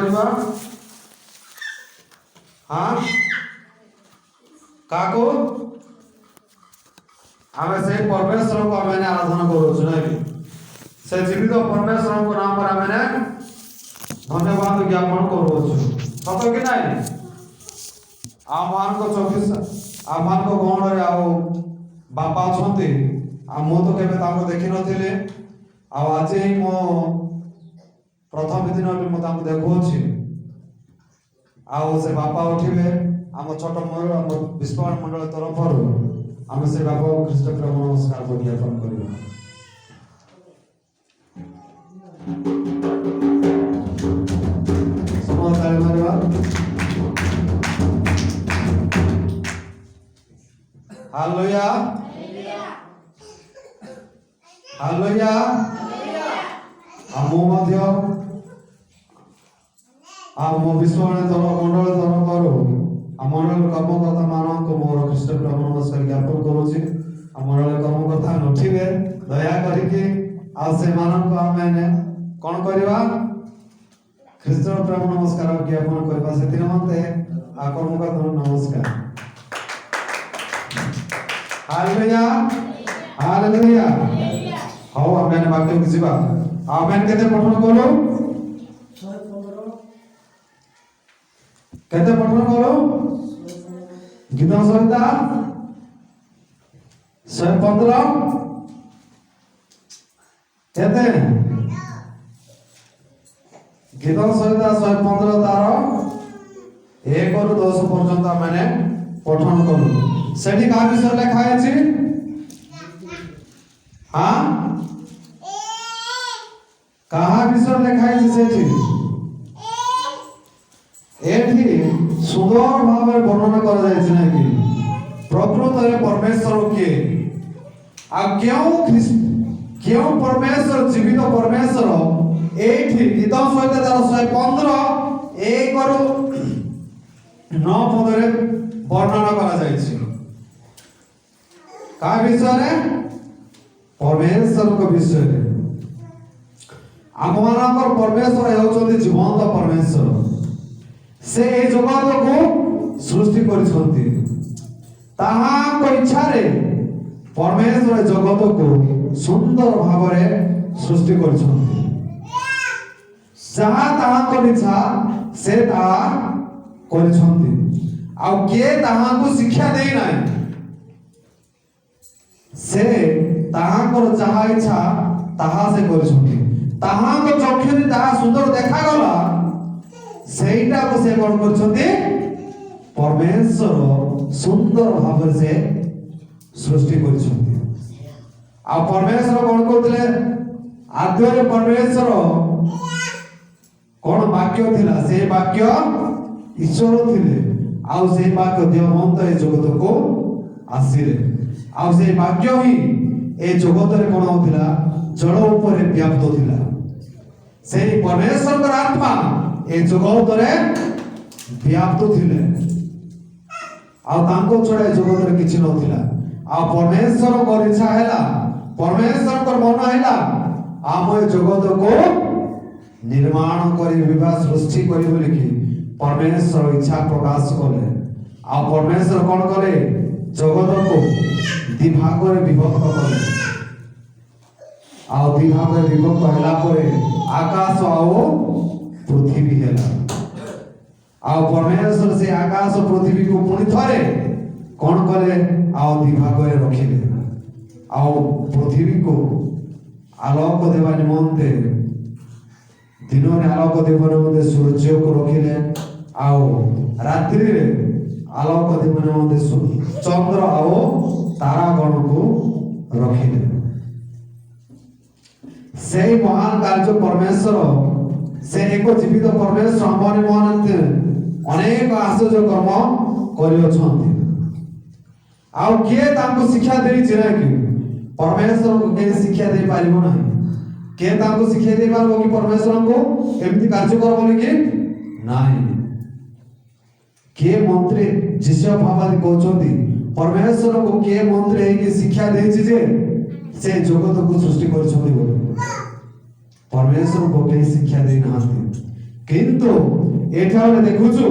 करवा हाँ काको आमे से परमेश्वर को आमे आराधना करू ना से जीवित परमेश्वर को नाम पर आमे धन्यवाद ज्ञापन करू सत कि नहीं आमान को 24 आमान को गण रे आओ बापा छथि आ मो तो केबे ताको देखि नथिले आ आज ही मो प्रथम दिन मो ताको देखौछि आओ से बापा उठिबे आम छोट आम विस्फोरण मंडल तरफ आम से बापा ख्रीष्ट प्रेम नमस्कार को ज्ञापन करिबा समझ ताले मारबा हालेलुया हालेलुया आमो मध्य आम विश्वरण तल मंडल तरफ आ मंडल कर्मकर्ता मानक मोर ख्रीष्ट प्रेम नमस्कार ज्ञापन करूची आ मंडल कर्मकर्ता नठिबे दया करिके आ से मानक आमे कोन करबा ख्रीष्ट प्रेम नमस्कार ज्ञापन करबा से दिन मते आ कर्मकर्ता नमस्कार हालेलुया हालेलुया हाउ आमेन वाक्य बुझिबा आमेन केते पठन करो केते पठन करो गीत संहिता 115 केते गीत संहिता 115 तार 1 ରୁ 10 पर्यंत माने पठन करू सेठी का विषय लिखा है हाँ कहा विषय लिखा है सेठी एठी सुंदर भाव वर्णन कर जाय छै कि प्रकृत रे परमेश्वर के आ क्यों परमेश्वर जीवित परमेश्वर एठी गीत संहिता 115 1 ରୁ 9 पद रे वर्णन करा जाय छै का विषय रे परमेश्वर को विषय रे हम मानकर परमेश्वर हेउछन्ति जीवंत परमेश्वर से ए जगत को सृष्टि करिसन्ति ताहा को इच्छा रे परमेश्वर जगत को सुंदर भाव रे सृष्टि करिसन्ति जहाँ ताहा को इच्छा से ताहा करिसन्ति आ के ताहा को शिक्षा देई नाही से ताहा को जहाँ इच्छा ताहा से करिसन्ति ताहा को चक्षुरी ताहा सुंदर देखा गला सेटा को से कोन करछन्ते परमेश्वर सुंदर भाव से सृष्टि करछन्ते आ परमेश्वर कोन करथले आद्य परमेश्वर कोन वाक्य थिला से वाक्य ईश्वर थिले आ से वाक्य देवमंत ए जगत को आसीले आ से वाक्य ही ए जगत रे कोन होथिला जड़ ऊपर व्याप्त थिला से परमेश्वर का आत्मा ए जगत रे व्याप्त थिले आ तांको छडा जगत रे किछि नथिला आ परमेश्वर को इच्छा हैला परमेश्वर को मन हैला आम ए जगत को निर्माण करी विवाह सृष्टि करी बोली कि परमेश्वर इच्छा प्रकाश कले आ परमेश्वर कोन करे जगत को विभाग रे विभक्त कले आ विभाग रे विभक्त हैला परे आकाश आओ पृथ्वी हैला आ परमेश्वर से आकाश और पृथ्वी को पुणी थरे कोन करे आ विभाग रे रखिले आ पृथ्वी को आलोक देवा निमंते दिन रे आलोक देवा निमंते सूर्य को रखिले आ रात्रि रे आलोक देवा निमंते चंद्र आ तारा गण को रखिले से महान कार्य परमेश्वर से एक जीवित परमेश्वर हमने मानते अनेक आश्चर्य कर्म करियछन्ति आउ के तांको शिक्षा देई छिना कि परमेश्वर को के शिक्षा दे पारिबो नाही के तांको शिक्षा दे पारबो कि परमेश्वर को एमति कार्य कर बोली कि नाही के मंत्री जिसे भाबादी कहछन्ति परमेश्वर को के मंत्री है कि शिक्षा देई छि जे से जगत को सृष्टि करिसन्ति बोली परमेश्वर को के शिक्षा दे नाहंती କିନ୍ତୁ ଏଠାରେ ଦେଖୁଛୁ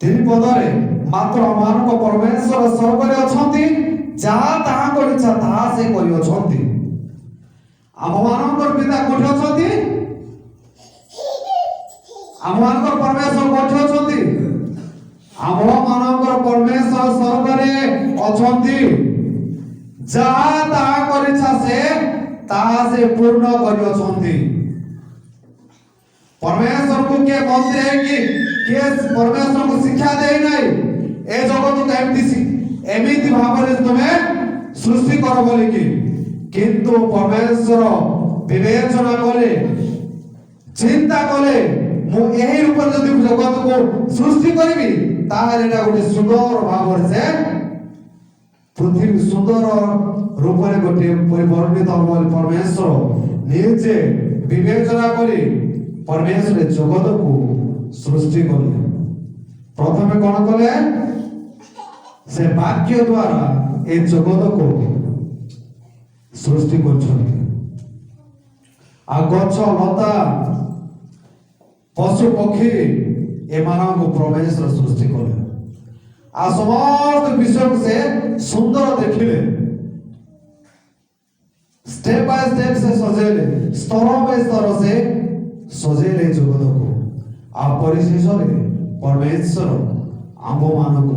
3 ପଦରେ ମାତ୍ର ଆମମାନଙ୍କ ପରମେଶ୍ୱର ସ୍ୱର୍ଗରେ ଅଛନ୍ତି, ଯାହା ତାହାଙ୍କ ଇଚ୍ଛା ତାହା ସେ କରିଅଛନ୍ତି। ଆମମାନଙ୍କର ପିତା କୋଉଠି ଅଛନ୍ତି? ଆମମାନଙ୍କର ପରମେଶ୍ୱର କୋଉଠି ଅଛନ୍ତି? ଆମମାନଙ୍କର ପରମେଶ୍ୱର ସ୍ୱର୍ଗରେ ଅଛନ୍ତି, ଯାହା ତାହାଙ୍କ ଇଚ୍ଛା ସେ ତାହା ସେ ପୂର୍ଣ୍ଣ କରିଅଛନ୍ତି। परमेश्वर को किए बोलते हैं कि परमेश्वर को शिक्षा दे नहीं ए जगत को एमती भाव तुम्हें सृष्टि कर बोलिकी, किंतु परमेश्वर विवेचना कले चिंता कले मु यही रूप जदि जगत को सृष्टि करी ताहले एटा गोटे सुंदर भाव से पृथ्वी सुंदर रूप में गोटे परिवर्तित बोली परमेश्वर निजे विवेचना करी परमेश्वर जगत को सृष्टि कले। प्रथम कौन कले से वाक्य द्वारा ए जगत को सृष्टि कर गछ लता पशु पक्षी एमान को परमेश्वर सृष्टि कले। आ समस्त विषय से सुंदर देखिले, स्टेप बाय स्टेप से सजेले, स्तर बाय स्तर से सजेले जगत को। आ परिशेष परमेश्वर आम मान को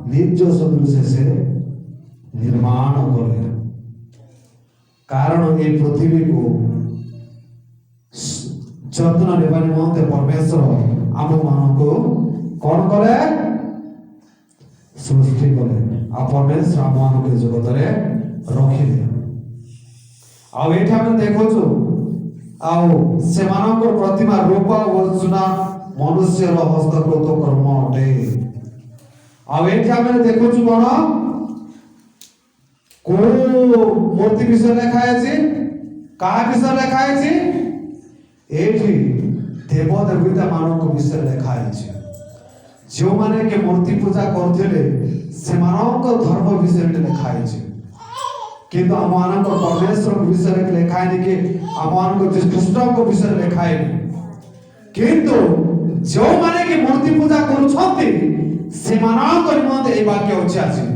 निज सदृश से निर्माण कले। कारण ये पृथ्वी को जत्न नेबा निमंते परमेश्वर आम मान को कौन कले सृष्टि कले। आ परमेश्वर आम मान के जगत रे रखिले। आ एठा में देखो जो आओ सेमानकर प्रतिमा रूप और सुना मनुष्य हस्तकृत कर्म अटे। आ एठा में देखो जो कोन को मूर्ति विषय लिखा है, का विषय लिखा है, एठी देव देवता मानक विषय लिखा है। जो माने के मूर्ति पूजा करथिले से मानक धर्म विषय लिखा है, किंतु आम परमेश्वर विषय लिखा है कि आम कृष्ण को विषय लिखा है। किंतु जो माने कि मूर्ति पूजा करुछंती से मानक निमंते ए वाक्य अछि अछि।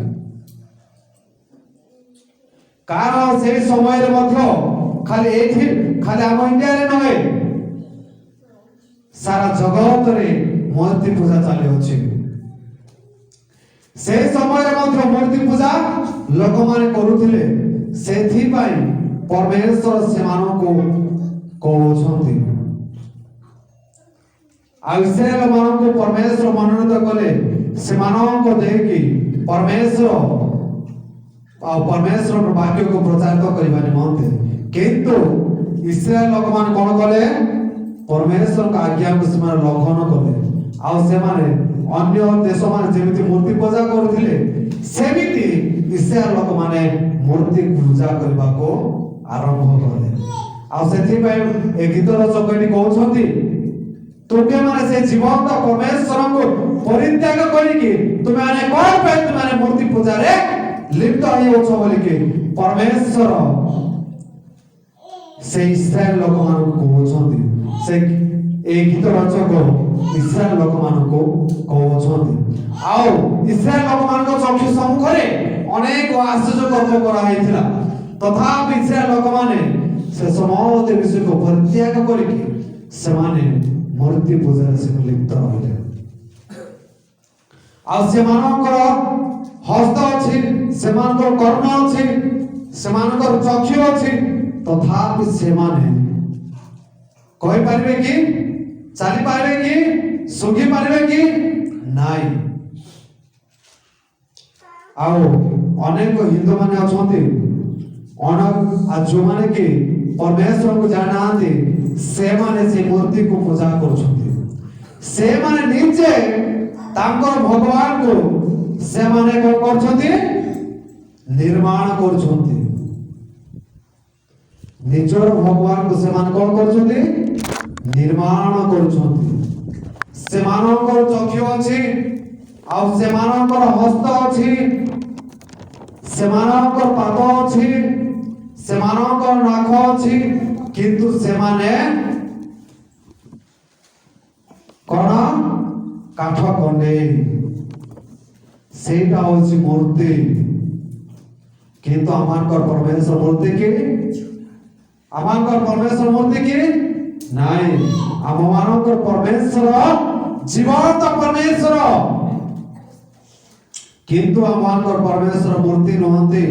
कारण से समय रे मध्य खाली एथि खाली आम इंडिया रे नहे सारा जगत रे मूर्ति पूजा चले अछि। से समय रे मध्य मूर्ति पूजा लोक माने करूथिले, सेथि पई परमेश्वर सेमानको कहउछंती। आ इस्राएल मानको परमेश्वर मनोनीत कले सेमानको देखि परमेश्वर परमेश्वर वाक्य को प्रचारित करबा निमंते। किंतु इस्राएल लोक मान कोन कले परमेश्वर का आज्ञा को से लंघन कले। आ से माने अन्य देश मान जेमिति मूर्ति पूजा करूथिले सेमिति इस्राएल लोक माने मूर्ति पूजा करबा को आरंभ कले। आ सेथि पय ए गीत रचकटी कहउछंती तुमे माने से जीवंत परमेश्वर को परित्याग करिकि तुमे माने कोन पे तुमे माने मूर्ति पूजा रे लिप्त होई होछ बोली के परमेश्वर से इस्राएल लोक मान को कहउछंती। से ए गीत रचक इस्राएल लोक मान को कहउछंती। आओ इस्राएल लोक मान को चक्षु सम्मुख रे अनेक आश्चर्य कर्म करा हैथिला, तथापि इस्राएल लोक माने से समस्त विषय को परित्याग करिकि से माने मूर्ति पूजा से लिप्त होइले। आ से मानकर हस्त अछि, से मानकर कर्ण अछि, से मानकर चक्षु अछि, तथापि से माने कहि पारबे कि चली पारबे कि सुखी पारबे कि नाही। आओ अनेक हिंदू माने अछंती जो माने कि परमेश्वर को जानांती से माने से मूर्ति को पूजा करछंती। से माने निजे तांकर भगवान को से माने को करछंती निर्माण करछंती। निजर भगवान को से माने कोन करछंती निर्माण करछंती। से मानकर चक्षु अछि, आ से मानकर हस्त अछि, से मानकर पाद अछि, से मानकर नाक अछि, কিন্তু ସେମାନେ କଣ କାଠ କଣ୍ଡେଇ ସେଇଟା ହଉଛି ମୂର୍ତ୍ତି କିନ୍ତୁ ଆମମାନଙ୍କର ପରମେଶ୍ୱର ମୂର୍ତ୍ତି କି ଆମମାନଙ୍କର ପରମେଶ୍ୱର ମୂର୍ତ୍ତି କି ନାଇଁ ଆମମାନଙ୍କର ପରମେଶ୍ୱର ଜୀବନ୍ତ ପରମେଶ୍ୱର କିନ୍ତୁ ଆମମାନଙ୍କର ପରମେଶ୍ୱର ମୂର୍ତ୍ତି ନୁହନ୍ତି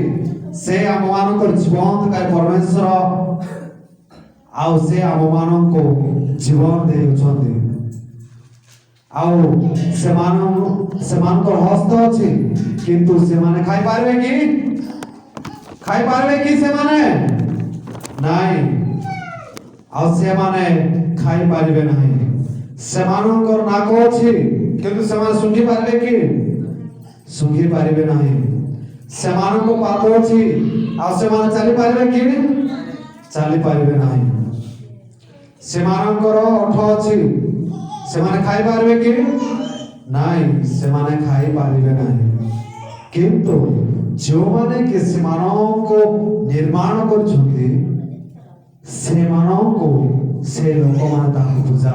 ସେ ଆମମାନଙ୍କର ଜୀବନ୍ତକାରୀ ପରମେଶ୍ୱର ଆଉ ସେ ଆମମାନଙ୍କୁ ଜୀବନ ଦେଉଛନ୍ତି ଆଉ ସେମାନଙ୍କର ହସ୍ତ ଅଛି କିନ୍ତୁ ସେମାନେ ଖାଇପାରିବେ କି ସେମାନେ ନାଇଁ ଆଉ ସେମାନେ ଖାଇପାରିବେ ନାହିଁ ସେମାନଙ୍କର ନାକ ଅଛି କିନ୍ତୁ ସେମାନେ ଶୁଙ୍ଘି ପାରିବେ କି ଶୁଙ୍ଘି ପାରିବେ ନାହିଁ ସେମାନଙ୍କ ପାଦ ଅଛି ଆଉ ସେମାନେ ଚାଲିପାରିବେ କି ଚାଲିପାରିବେ ନାହିଁ ସେମାନଙ୍କର ଓଠ ଅଛି ସେମାନେ ଖାଇପାରିବେ କି ନାଇଁ ସେମାନେ ଖାଇପାରିବେ ନାହିଁ କିନ୍ତୁ ଯେଉଁମାନେ କି ସେମାନଙ୍କୁ ନିର୍ମାଣ କରୁଛନ୍ତି ସେମାନଙ୍କୁ ସେ ଲୋକମାନେ ତାଙ୍କୁ ପୂଜା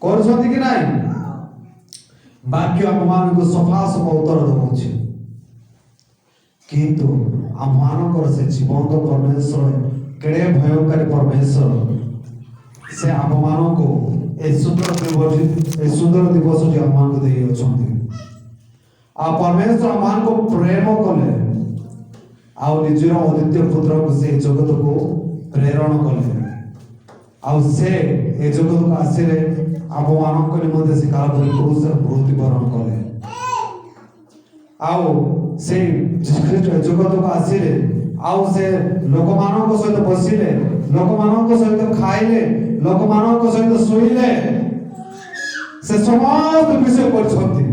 କରୁଛନ୍ତି କି ନାଇଁ ବାକ୍ୟ ଆମମାନଙ୍କୁ ସଫା ଉତ୍ତର ଦେଉଛି କିନ୍ତୁ ଆମମାନଙ୍କର ସେ ଜୀବନ୍ତ ପରମେଶ୍ୱର କେଡ଼େ ଭୟଙ୍କରୀ ପରମେଶ୍ୱର ସେ ଆମମାନଙ୍କୁ ଏ ସୁନ୍ଦର ଦିବସଟି ଆମମାନଙ୍କୁ ଦେଇଅଛନ୍ତି ଆଉ ପରମେଶ୍ୱର ଆମମାନଙ୍କୁ ପ୍ରେମ କଲେ ଆଉ ନିଜର ଅଦ୍ୱିତୀୟ ପୁତ୍ରକୁ ସେ ଜଗତକୁ ପ୍ରେରଣ କଲେ ଆଉ ସେ ଏ ଜଗତକୁ ଆସିଲେ ଆମମାନଙ୍କ ନିମନ୍ତେ ସେ କାଳବରୀ କ୍ରୁଶରେ ମୃତ୍ୟୁବରଣ କଲେ ଆଉ ସେ ଖ୍ରୀଷ୍ଟ ଏ ଜଗତକୁ ଆସିଲେ ଆଉ ସେ ଲୋକମାନଙ୍କ ସହିତ ବସିଲେ ଲୋକମାନଙ୍କ ସହିତ ଖାଇଲେ ଲୋକମାନଙ୍କ ସହିତ ଶୋଇଲେ ସେ ସମସ୍ତ ବିଷୟ କରିଛନ୍ତି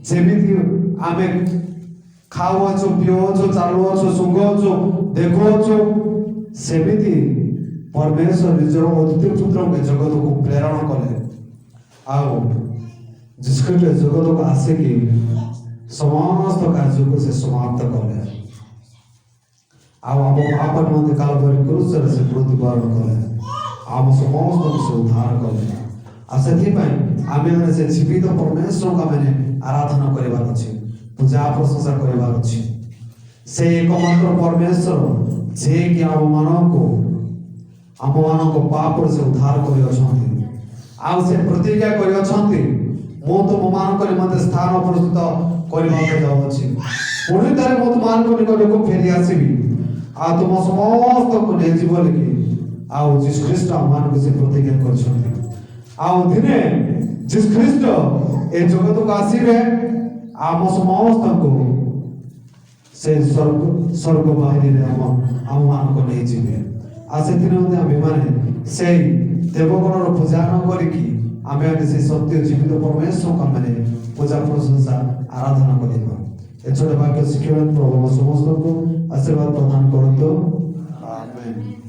ଯେମିତି ଆମେ ଖାଉଅଛୁ ପିଉଅଛୁ ଚାଲୁଅଛୁ ଶୁଙ୍ଗୁଅଛୁ ଦେଖୁଅଛୁ ସେମିତି ପରମେଶ୍ୱର ନିଜର ଅଦ୍ୱିତୀୟ ପୁତ୍ରଙ୍କୁ ଜଗତକୁ ପ୍ରେରଣ କଲେ ଆଉ ଯୀଶୁଖ୍ରୀଷ୍ଟ ଜଗତକୁ ଆସିକି ସମସ୍ତ କାର୍ଯ୍ୟକୁ ସେ ସମାପ୍ତ କଲେ ଆଉ ଆମ ପାପ ନିମନ୍ତେ କାଳବରୀ କ୍ରୁଶରେ ସେ ମୃତ୍ୟୁବରଣ କଲେ ଆମ ସମସ୍ତଙ୍କୁ ସେ ଉଦ୍ଧାର କଲେ ଆଉ ସେଥିପାଇଁ ଆମେମାନେ ସେ ଜୀବିତ ପରମେଶ୍ୱରଙ୍କୁ ଆମେ ଆରାଧନା କରିବାର ଅଛି ପୂଜା ପ୍ରଶଂସା କରିବାର ଅଛି ସେ ଏକମାତ୍ର ପରମେଶ୍ୱର ଯିଏକି ଆମମାନଙ୍କ ପାପରୁ ସେ ଉଦ୍ଧାର କରିଅଛନ୍ତି ଆଉ ସେ ପ୍ରତିଜ୍ଞା କରିଅଛନ୍ତି ମୁଁ ତୁମମାନଙ୍କ ନିମନ୍ତେ ସ୍ଥାନ ପ୍ରସ୍ତୁତ କରିବାକୁ ଯାଉଅଛି ପୁଣି ଥରେ ମୁଁ ତୁମମାନଙ୍କ ନିକଟକୁ ଫେରି ଆସିବି ଆଉ ତୁମ ସମସ୍ତଙ୍କୁ ନେଇଯିବ ବୋଲିକି ଆଉ ଯୀଶୁଖ୍ରୀଷ୍ଟ ଆମମାନଙ୍କୁ ସେ ପ୍ରତିଜ୍ଞା କରିଛନ୍ତି ଆଉ ଦିନେ ଯୀଶୁଖ୍ରୀଷ୍ଟ ଏ ଜଗତକୁ ଆସିବେ ଆମ ସମସ୍ତଙ୍କୁ ସେ ସ୍ୱର୍ଗ ବାହିନୀରେ ଆମମାନଙ୍କୁ ନେଇଯିବେ ଆଉ ସେଥିନିମନ୍ତେ ଆମେମାନେ ସେଇ ଦେବଗଣର ପୂଜା ନ କରିକି ଆମେମାନେ ସେ ସତ୍ୟ ଜୀବିତ ପରମେଶ୍ୱରଙ୍କୁ ଆମେ ପୂଜା ପ୍ରଶଂସା ଆରାଧନା କରିବା ଏ ଛୋଟ ବାକ୍ୟ ଶିଖିବା ପ୍ରଭୁ ସମସ୍ତଙ୍କୁ ଆଶୀର୍ବାଦ ପ୍ରଦାନ କରନ୍ତୁ ଆମେନ୍।